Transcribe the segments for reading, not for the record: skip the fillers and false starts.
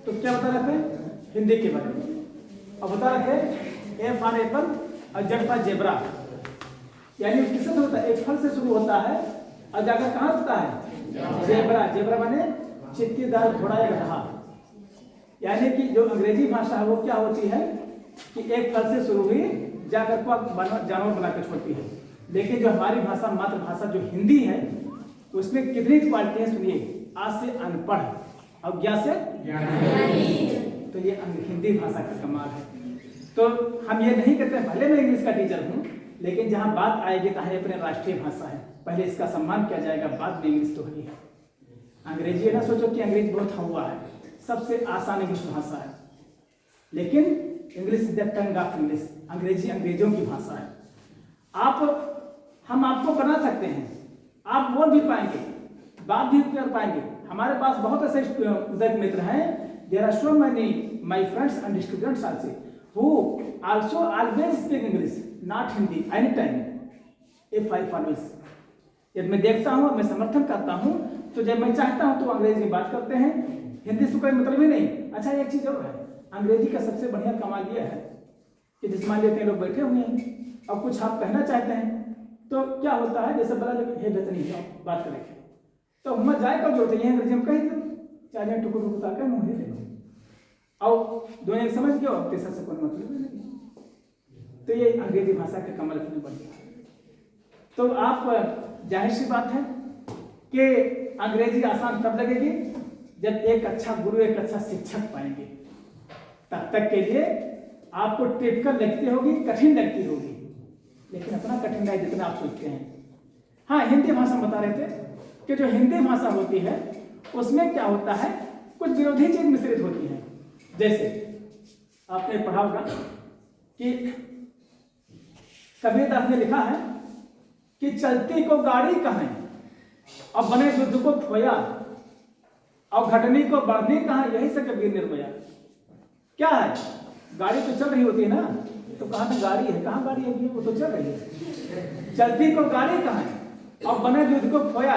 तो क्या बता रहे थे हिंदी के बारे में। अब बता रहे थे ए फॉर एप्पल और जेड फॉर जेब्रा, यानी किससे होता है, एक फल से शुरू होता है और जाकर कहाँ होता है जेब्रा। जेब्रा माने चित्तीदार घोड़ा या गधा। यानी कि जो अंग्रेजी भाषा है वो क्या होती है कि एक फल से शुरू हुई जाकर को जानवर बनाकर छोड़ती है। लेकिन जो हमारी भाषा मातृभाषा जो हिंदी है उसमें कितनी क्वालिटी है सुनिए, आ से अनपढ़ और ज्ञा से ज्ञानी। तो ये हिंदी भाषा का कमाल है। तो हम ये नहीं कहते भले मैं इंग्लिश का टीचर हूँ, लेकिन जहाँ बात आएगी तो है अपने राष्ट्रीय भाषा है, पहले इसका सम्मान किया जाएगा, बाद में इंग्लिश तो ही है। अंग्रेजी ना सोचो कि अंग्रेजी बहुत हुआ है, सबसे आसान इंग्लिश भाषा है, लेकिन English is the tongue of English, अंग्रेजी अंग्रेजों की भाषा है। हम आपको बना सकते हैं, आप बोल भी पाएंगे, बात भी कर पाएंगे। हमारे पास बहुत ऐसे उदय मित्र हैं, there are so many my friends and students also who also always speak English not Hindi any time if I follows. जब मैं देखता हूँ, मैं समर्थन करता हूँ, तो जब मैं चाहता हूँ तो अंग्रेजी में बात करते हैं, हिंदी से कोई मतलब ही नहीं। अच्छा एक चीज और है, अंग्रेजी का सबसे बढ़िया कमाल यह है कि जिस मान लेते हैं लोग बैठे हुए हैं और कुछ आप कहना चाहते हैं तो क्या होता है, जैसे बड़ा हे बेतनी बात करें तो हम जाएगा जो होते हैं अंग्रेजी में कह दो, चाहे टुकड़ टुकड़ा कर मुँह दे दो और दोनों समझ गए और तेसर से कोई मतलब नहीं। तो ये अंग्रेजी भाषा का कमाल इतनी बढ़िया है। तो आप जाहिर सी बात है कि अंग्रेजी आसान तब लगेगी जब एक अच्छा गुरु, एक अच्छा शिक्षक पाएंगे। तब तक के लिए आपको टिपिकल लगती होगी, कठिन लगती होगी, लेकिन अपना कठिन नहीं जितना आप सोचते हैं। हाँ, हिंदी भाषा बता रहे थे कि जो हिंदी भाषा होती है उसमें क्या होता है, कुछ विरोधी चीज मिश्रित होती है। जैसे आपने पढ़ा होगा कि कबीरदास ने लिखा है कि चलती को गाड़ी कहें और बने युद्ध को खोया और घटनी को बढ़नी कहा, यही से कबीर निर्भया। क्या है, गाड़ी तो चल रही होती है ना, तो कहाँ पे गाड़ी है, कहाँ गाड़ी है, वो तो चल रही है। चलती को गाड़ी कहें और बने दूध को खोया।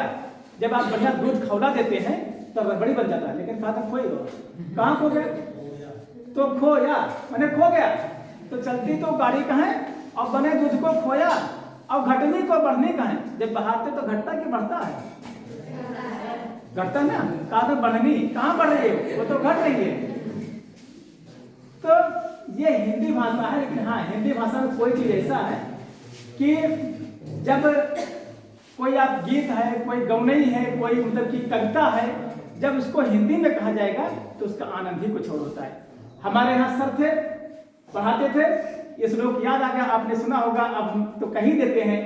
जब आप बढ़िया दूध खौला देते हैं तो रबड़ी बन जाता है, लेकिन कहाँ तक खोई हो, कहाँ खो गया, तो खोया मैंने खो गया। तो चलती तो गाड़ी कहें और बने दूध को खोया और घटनी को बढ़नी कहें। जब बहाते तो घटता कि बढ़ता है, घटता ना, कहा तो बढ़नी, कहाँ बढ़ रही है, वो तो घट रही है। तो ये हिंदी भाषा है, लेकिन हाँ हिंदी भाषा में कोई चीज ऐसा है कि जब कोई आप गीत है, कोई गौनई है, कोई मतलब की कविता है, जब उसको हिंदी में कहा जाएगा तो उसका आनंद ही कुछ और होता है। हमारे यहाँ सर थे, पढ़ाते थे, ये श्लोक याद आ गया, आपने सुना होगा, अब हम तो कहीं देते हैं,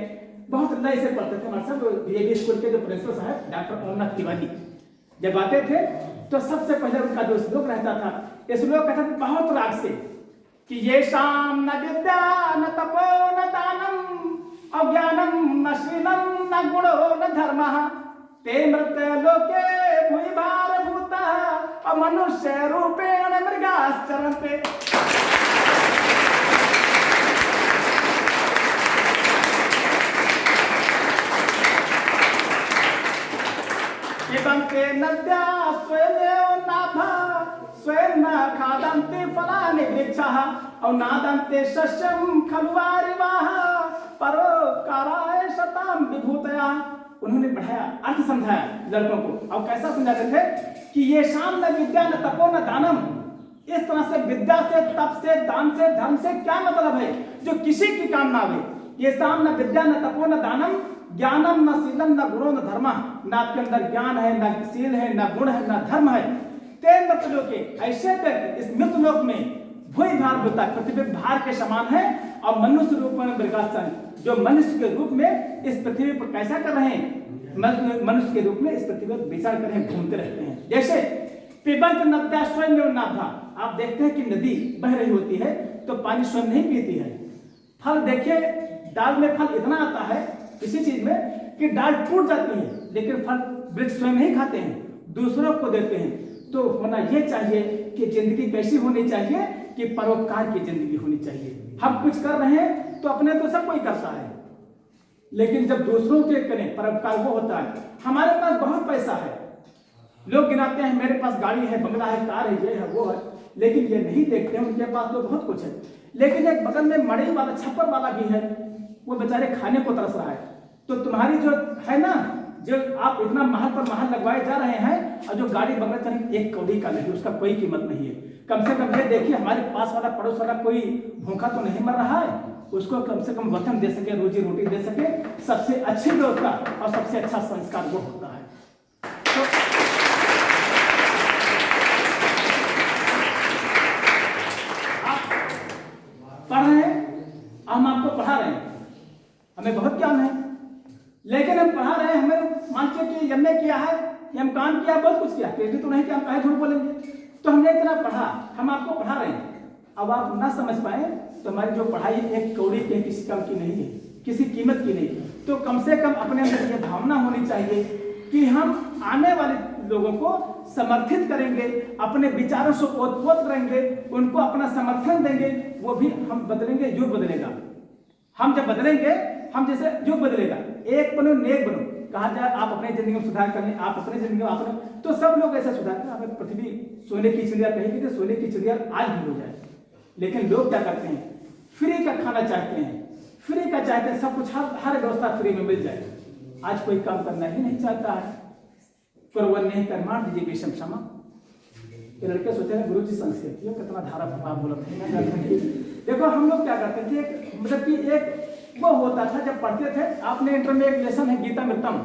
बहुत लय से पढ़ते थे। हमारे सब डीएवी स्कूल के जो प्रिंसिपल साहब डॉक्टर ओमनाथ तिवारी जब आते थे तो सबसे पहले उनका जो श्लोक रहता था, ये श्लोक कहता था बहुत राग से कि ये शाम न विद्या न तपो न दानम अज्ञानम न शीलम न गुणो न धर्मः ते मृत लोके भूभार भूता और मनुष्य रूपेण मृगाश्चरन्ते। पिबन्ते नद्या स्वयमेव नाभा स्वयं न खादन्ते फलानि वृक्षाः और नादन्ते सस्यं खलु वारिवाः परोपकाराय शतां विभूतया। उन्होंने बढ़ाया, अर्थ समझाया लड़कों को, और कैसा समझाते थे कि ये शाम न विद्या न तपो न दानम। इस तरह से विद्या से, तप से, दान से, धर्म से क्या मतलब है जो किसी की काम ना आवे। ये शाम न विद्या न तपो न दानम ज्ञानम न शीलम न गुणो न धर्म। न आपके अंदर ज्ञान है, न शील है, न गुण है, न धर्म है। ते मृतलोके, ऐसे व्यक्ति इस मृतलोक में भूई भार होता है, पृथ्वी भार के समान है, और मनुष्य रूप में मृगासन, जो मनुष्य के रूप में इस पृथ्वी पर कैसा कर रहे हैं, मनुष्य के रूप में इस पृथ्वी पर विचरण कर रहे हैं, घूमते रहते हैं। जैसे पिबंत नद्या स्वयं नाभा, आप देखते हैं कि नदी बह रही होती है तो पानी स्वयं नहीं पीती है। फल देखिए, दाल में फल इतना आता है किसी चीज में कि दाल टूट जाती है, लेकिन फल वृक्ष स्वयं नहीं खाते हैं, दूसरों को देते हैं। तो होना यह चाहिए कि जिंदगी कैसी होनी चाहिए कि परोपकार की जिंदगी होनी चाहिए। हम कुछ कर रहे हैं तो अपने तो सब कोई करता है, लेकिन जब दूसरों के करें परोपकार वो होता है। हमारे पास बहुत पैसा है, लोग गिनाते हैं मेरे पास गाड़ी है, बंगला है, कार है, ये है, वो है, लेकिन ये नहीं देखते हैं उनके पास तो बहुत कुछ है, लेकिन एक बगल में मड़ई वाला, छप्पर वाला भी है, वो बेचारे खाने को तरस रहा है। तो तुम्हारी जो है ना, जो आप इतना महल पर महल लगवाए जा रहे हैं, और जो गाड़ी बंगला चले एक कौड़ी का नहीं, उसका कोई कीमत नहीं है। कम से कम ये देखिए हमारे पास वाला पड़ोस वाला कोई भूखा तो नहीं मर रहा है, उसको कम से कम वतन दे सके, रोजी रोटी दे सके, सबसे अच्छी व्यवस्था और सबसे अच्छा संस्कार वो होता है। तो आप पढ़ रहे हैं, हम आपको पढ़ा रहे हैं, हमें बहुत ज्ञान है, लेकिन हम पढ़ा रहे हैं, हमें मान लीजिए कि एमए किया है, एमकॉम किया, बहुत कुछ किया, पीएचडी तो नहीं किया, हम काहे झूठ बोलेंगे। तो हमने इतना पढ़ा, हम आपको पढ़ा रहे हैं, अब आप ना समझ पाए तो हमारी जो पढ़ाई एक कौड़ी की किसी काम की नहीं है, किसी कीमत की नहीं। तो कम से कम अपने अंदर ये भावना होनी चाहिए कि हम आने वाले लोगों को समर्थित करेंगे, अपने विचारों से ओतप्रोत करेंगे, उनको अपना समर्थन देंगे, वो भी हम बदलेंगे, युग बदलेगा। हम जब बदलेंगे, हम जैसे युग बदलेगा, एक बनो नेक बनो, कहा जाए आप अपने जिंदगी में सुधार कर लें, आप अपने जिंदगी में अपने, तो सब लोग ऐसा सुधार करें। हमें पृथ्वी सोने की चिड़िया कहेगी तो सोने की चिड़िया आज भी हो जाए, लेकिन लोग क्या करते हैं, फ्री का खाना चाहते हैं, फ्री का चाहते हैं, सब कुछ हर व्यवस्था फ्री में मिल जाए। आज कोई काम करना ही नहीं चाहता है, कुर्वन् नहीं कर्माण दीजिए विषम क्षमा। ये लड़के सोचे हैं गुरु जी संस्कृत कितना धारा प्रभाव बोलते हैं। देखो हम लोग क्या करते थे, मतलब कि एक वो होता था जब पढ़ते थे, आपने इंटर में एक लेसन है गीता मृतम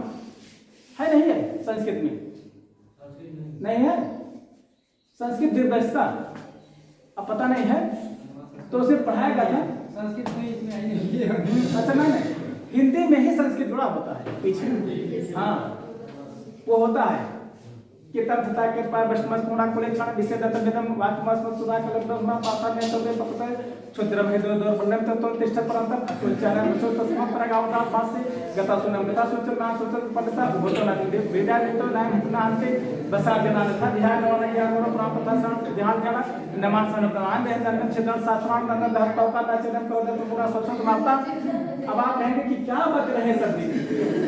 है, नहीं है संस्कृत में, नहीं है संस्कृत दिव्यता, अब पता नहीं है तो उसे पढ़ाया गया था संस्कृत में, इसमें अच्छा नहीं, हिंदी में ही संस्कृत जुड़ा होता है पीछे, हाँ वो होता है कि तथा के पार वैष्णव कोणा कोले क्षण विषय दत्त वेदम वाक्यमास सुधा कलम पापा ने तो पकते क्षुद्र में दो वर्णन तो तिष्ठ परंतप सुचारा मसो तस्मा परगावदा पासे गता सुनमता सुचना सुचन पढ़ता भूतो ना वेदा तो ना इतना अंते बसा जना था ध्यान और ज्ञान और प्राप्त था ध्यान जाना नमान सन प्रमाण में नंदन छिदन शास्त्रान नंदन धरता का नाचन को तो पूरा सोचत मारता। अब आप कहेंगे कि क्या बात रहे सब,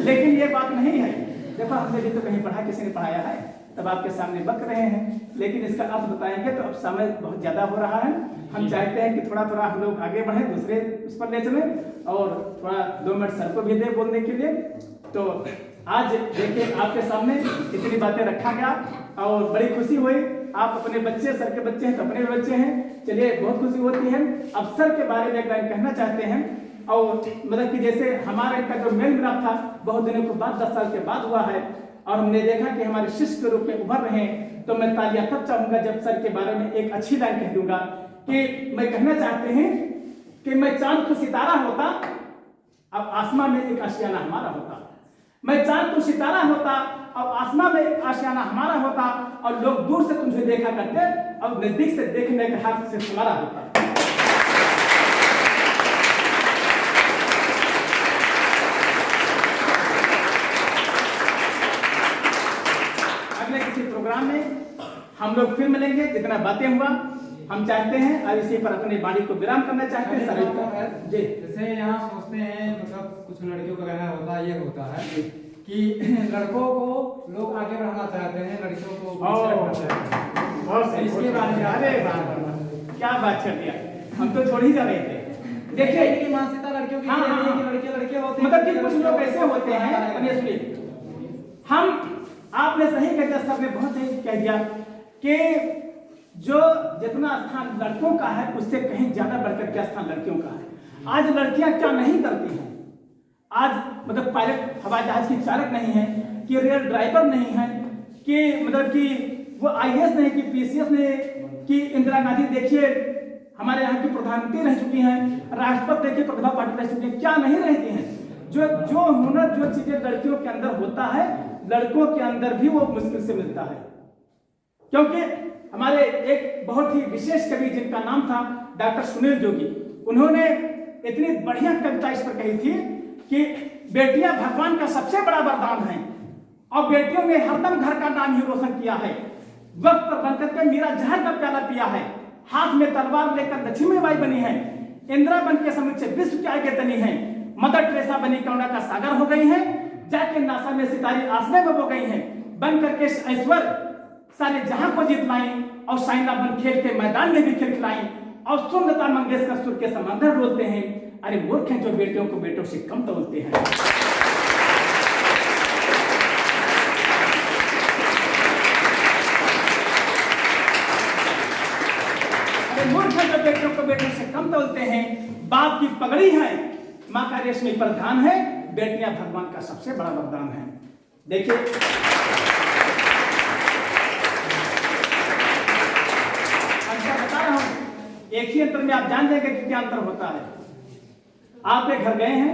लेकिन ये बात नहीं है। देखो हमने भी तो कहीं पढ़ा, किसी ने पढ़ाया है, तब आपके सामने बक रहे हैं, लेकिन इसका अर्थ बताएंगे तो अब समय बहुत ज्यादा हो रहा है। हम चाहते हैं कि थोड़ा थोड़ा हम लोग आगे बढ़ें, दूसरे उस पर ले चलें और थोड़ा 2 मिनट सर को भी दे बोलने के लिए। तो आज देखिए आपके सामने इतनी बातें रखा गया और बड़ी खुशी हुई। आप अपने बच्चे, सर के बच्चे हैं तो अपने बच्चे हैं, चलिए बहुत खुशी होती है। अब सर के बारे में कहना चाहते हैं, और मतलब कि जैसे हमारे का जो मेल मिलाप था बहुत दिनों के बाद, 10 साल के बाद हुआ है, और हमने देखा कि हमारे शिष्य के रूप में उभर रहे हैं, तो मैं तालियां तब चाहूंगा जब सर के बारे में एक अच्छी लाइन कह दूंगा कि मैं कहना चाहते हैं कि मैं चांद को सितारा होता, अब आसमां में एक आशियाना हमारा होता। मैं चांद को सितारा होता, अब आसमां में एक आशियाना हमारा होता, और लोग दूर से तुझे देखा करते, अब नजदीक से देखने के हाथ से तुम्हारा होता। प्रोग्राम में हम लोग फिर मिलेंगे। जितना बातें हुआ हम चाहते हैं और इसी पर अपनी वाणी को विराम करना चाहते हैं। जी जैसे यहाँ सोचते हैं, मतलब कुछ लड़कियों का कहना होता है, ये होता है कि लड़कों को लोग आगे बढ़ाना चाहते हैं, लड़कियों को इसके बारे में अरे क्या बात कर दिया, हम तो छोड़ ही जा रहे थे। देखिए ये मानसिकता लड़कियों की है कि लड़के लड़के होते हैं, मतलब कि कुछ लोग ऐसे होते हैं, हम आपने सही कह दिया, सबने बहुत सही कह दिया कि जो जितना स्थान लड़कों का है उससे कहीं ज्यादा बढ़कर के स्थान लड़कियों का है। आज लड़कियां क्या नहीं करती हैं, आज मतलब पायलट हवाई जहाज की चालक नहीं है, कि रेल ड्राइवर नहीं है, कि मतलब कि वो आईएएस नहीं, कि पीसीएस नहीं, कि इंदिरा गांधी देखिए हमारे यहाँ की प्रधानमंत्री रह चुकी हैं, राष्ट्रपति देखिए प्रतिभा पाटिल रह चुकी हैं, क्या नहीं रहती हैं। जो हुनर, जो चीजें लड़कियों के अंदर होता है, लड़कों के अंदर भी वो मुश्किल से मिलता है। क्योंकि हमारे एक बहुत ही विशेष कवि जिनका नाम था डॉक्टर सुनील जोगी, उन्होंने इतनी बढ़िया कविता इस पर कही थी कि बेटियां भगवान का सबसे बड़ा वरदान है, और बेटियों ने हरदम घर का नाम ही रोशन किया है। वक्त पर बनकर के मीरा जहर का प्याला पिया है, हाथ में तलवार लेकर लक्ष्मीबाई बनी है, इंदिरा बन के समूचे विश्व के आगे तनी है, मदर टेरेसा बनी करुणा का सागर हो गई है, जाके नासा में सितारे आसमान में बो गई हैं, बन करके ऐश्वर्य सारे जहां को जितलाई और साइना बन खेल के मैदान में भी खिलखिलाई और सुन लता मंगेशकर सुर के समंदर डोलते हैं। अरे मूर्ख हैं जो बेटियों को बेटों से कम तोलते हैं। अरे मूर्ख हैं जो बेटियों को बेटों से कम तोलते हैं। बाप की पगड़ी है, माँ का रेशमी प्रधान है, बेटियां भगवान का सबसे बड़ा वरदान है। देखिए बता रहा हूं, एक ही अंतर में आप जान जाएंगे कि क्या अंतर होता है। आप एक घर गए हैं,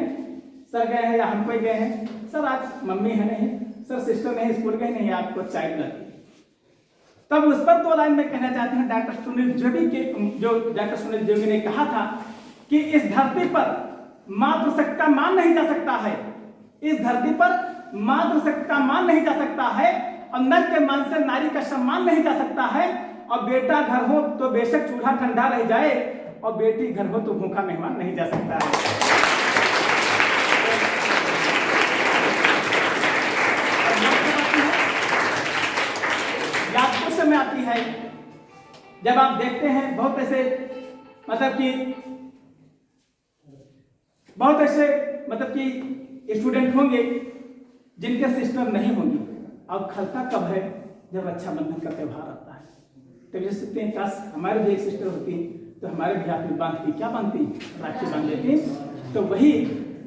सर गए हैं या हम कोई गए हैं, सर आज मम्मी है नहीं, सर सिस्टर नहीं, स्कूल गए नहीं, आपको चाय मिला, तब उस पर 2 लाइन में कहना चाहते हैं डॉक्टर सुनील जोगी के, जो डॉक्टर सुनील जोगी ने कहा था कि इस धरती पर मातृशक्ति का मान नहीं जा सकता है, इस धरती पर मातृशक्ति का मान नहीं जा सकता है, और नर के मान से नारी का सम्मान नहीं जा सकता है। और बेटा घर हो तो बेशक चूल्हा ठंडा रह जाए, और बेटी घर हो तो भूखा मेहमान नहीं जा सकता है। याद उस समय आती है जब आप देखते हैं बहुत ऐसे मतलब कि स्टूडेंट होंगे जिनके सिस्टर नहीं होंगी। अब खलता कब है? जब रक्षाबंधन का त्यौहार आता है। तो ये सोचते हैं काश हमारे भी एक सिस्टर होती तो हमारे भी हाथ में बांधती, क्या बांधती? राखी बांध देती। तो वही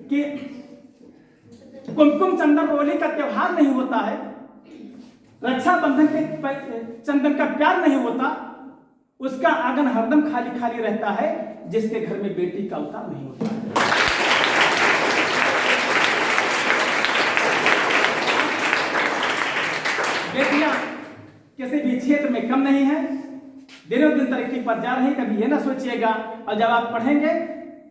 कि कुमकुम चंदन रोली का त्यौहार नहीं होता है, रक्षाबंधन के चंदन का प्यार नहीं होता, उसका आंगन हरदम खाली खाली रहता है जिसके घर में बेटी का अवतार नहीं होता है। बेटियां किसी भी क्षेत्र में कम नहीं है, दिनों दिन तरक्की पर जा रही। कभी ये ना सोचिएगा, और जब आप पढ़ेंगे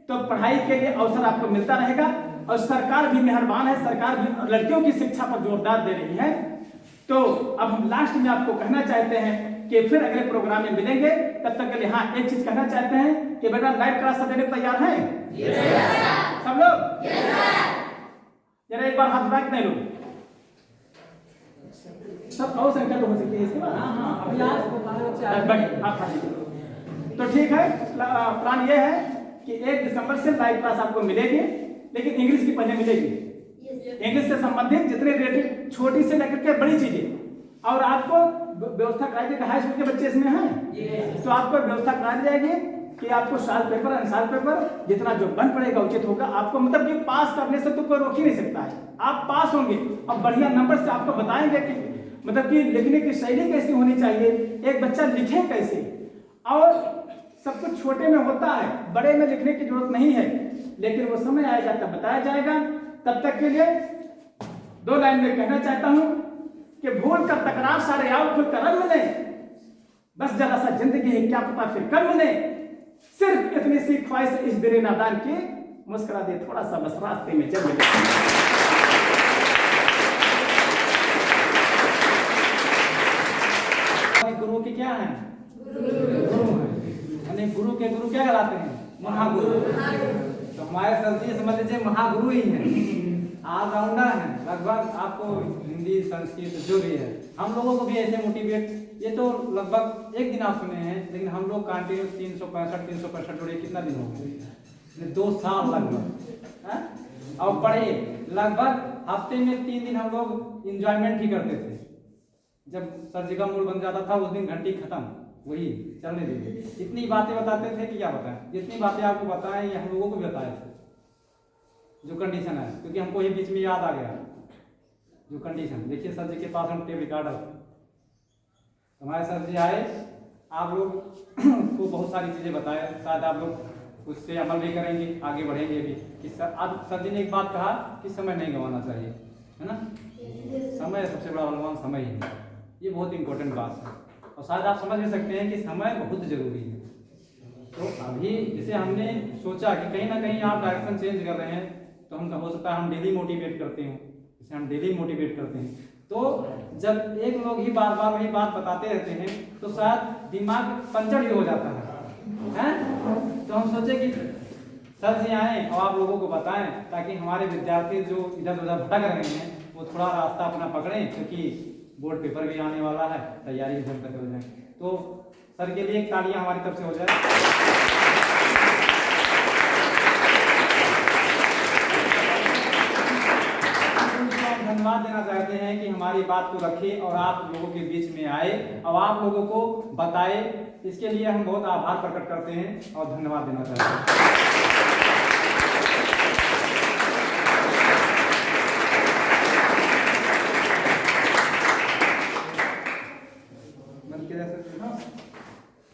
तो पढ़ाई के लिए अवसर आपको मिलता रहेगा, और सरकार भी मेहरबान है, सरकार भी लड़कियों की शिक्षा पर जोरदार दे रही है। तो अब हम लास्ट में आपको कहना चाहते हैं कि फिर अगले प्रोग्राम में मिलेंगे, तब तक के लिए हाँ एक चीज कहना चाहते हैं कि बेटा लाइव क्लास देने को तैयार हैं सब लोग? जरा एक बार हाथ उठा के नहीं लोग सब और संख्या तो हो सकती है इसके बाद। तो ठीक है, प्लान ये है कि 1 दिसंबर से लाइव क्लास आपको मिलेगी, लेकिन इंग्लिश की पहले मिलेगी। इंग्लिश से संबंधित जितने रिलेटेड छोटी से लेकर के बड़ी चीजें, और आपको व्यवस्था कराई जाएगी। हाई स्कूल के बच्चे इसमें हैं तो आपको व्यवस्था कराई जाएगी कि आपको साल पेपर अनुसार पेपर जितना जो बन पड़ेगा उचित होगा। आपको मतलब कि पास करने से तो कोई रोक ही नहीं सकता है, आप पास होंगे। और बढ़िया नंबर से आपको बताएंगे कि मतलब कि लिखने की शैली कैसी होनी चाहिए, एक बच्चा लिखे कैसे, और सब कुछ छोटे में होता है, बड़े में लिखने की जरूरत नहीं है, लेकिन वो समय आएगा तब बताया जाएगा। तब तक के लिए 2 लाइन में कहना चाहता हूं कि भूल कर तकरार सारे आओ खुद कर मिले, बस जरा सा जिंदगी है क्या पता फिर कब मिले, सिर्फ इतनी सी ख्वाहिश इस दिल नादान की, मुस्कुरा दे थोड़ा सा बस रास्ते में जब मिले। गुरु के क्या है? गुरु है। गुरु के गुरु क्या कहलाते हैं? महागुरु। तो हमारे सर जी समझ लीजिए महागुरु ही हैं, ऑलराउंडर हैं। लगभग आपको हिंदी संस्कृत जो भी है, हम लोगों को भी ऐसे मोटिवेट, ये तो लगभग एक दिन आप सुने हैं, लेकिन हम लोग कंटिन्यू 365 जोड़े कितना दिन हो गए? 2 साल लगभग। और पढ़े लगभग हफ्ते में 3 दिन हम लोग इंजॉयमेंट ही करते थे। जब सर जी का मूड बन जाता था उस दिन घंटी खत्म, वही चलने दीजिए। इतनी बातें बताते थे कि क्या बताएं, जितनी बातें आपको बताएं ये हम लोगों को भी बताए थे। जो कंडीशन है, क्योंकि हमको ये बीच में याद आ गया जो कंडीशन। देखिए सर जी के पास हम टेप रिकॉर्डर, हमारे सर जी आए, आप लोग को बहुत सारी चीजें बताए, शायद आप लोग उससे अमल भी करेंगे, आगे बढ़ेंगे भी। कि आज सर जी ने एक बात कहा कि समय नहीं गंवाना चाहिए, है ना? समय सबसे बड़ा बलवान समय ही है, ये बहुत इंपॉर्टेंट बात है। और शायद आप समझ भी सकते हैं कि समय बहुत जरूरी है। तो अभी जैसे हमने सोचा कि कहीं ना कहीं आप डायरेक्शन चेंज कर रहे हैं, तो हम हो सकता है हम डेली मोटिवेट करते हैं, जैसे हम डेली मोटिवेट करते हैं। तो जब एक लोग ही बार बार वही बात बताते रहते हैं तो शायद दिमाग पंचर भी हो जाता है? तो हम सोचे कि सर जी आए और आप लोगों को बताएं, ताकि हमारे विद्यार्थी जो इधर उधर भटक रहे हैं वो थोड़ा रास्ता अपना पकड़ें, क्योंकि बोर्ड पेपर भी आने वाला है, तैयारी भी जम करके हो जाए। तो सर के लिए एक तालियां हमारी तरफ से हो जाए। हम धन्यवाद देना चाहते हैं कि हमारी बात को रखे और आप लोगों के बीच में आए और आप लोगों को बताए, इसके लिए हम बहुत आभार प्रकट करते हैं और धन्यवाद देना चाहते हैं।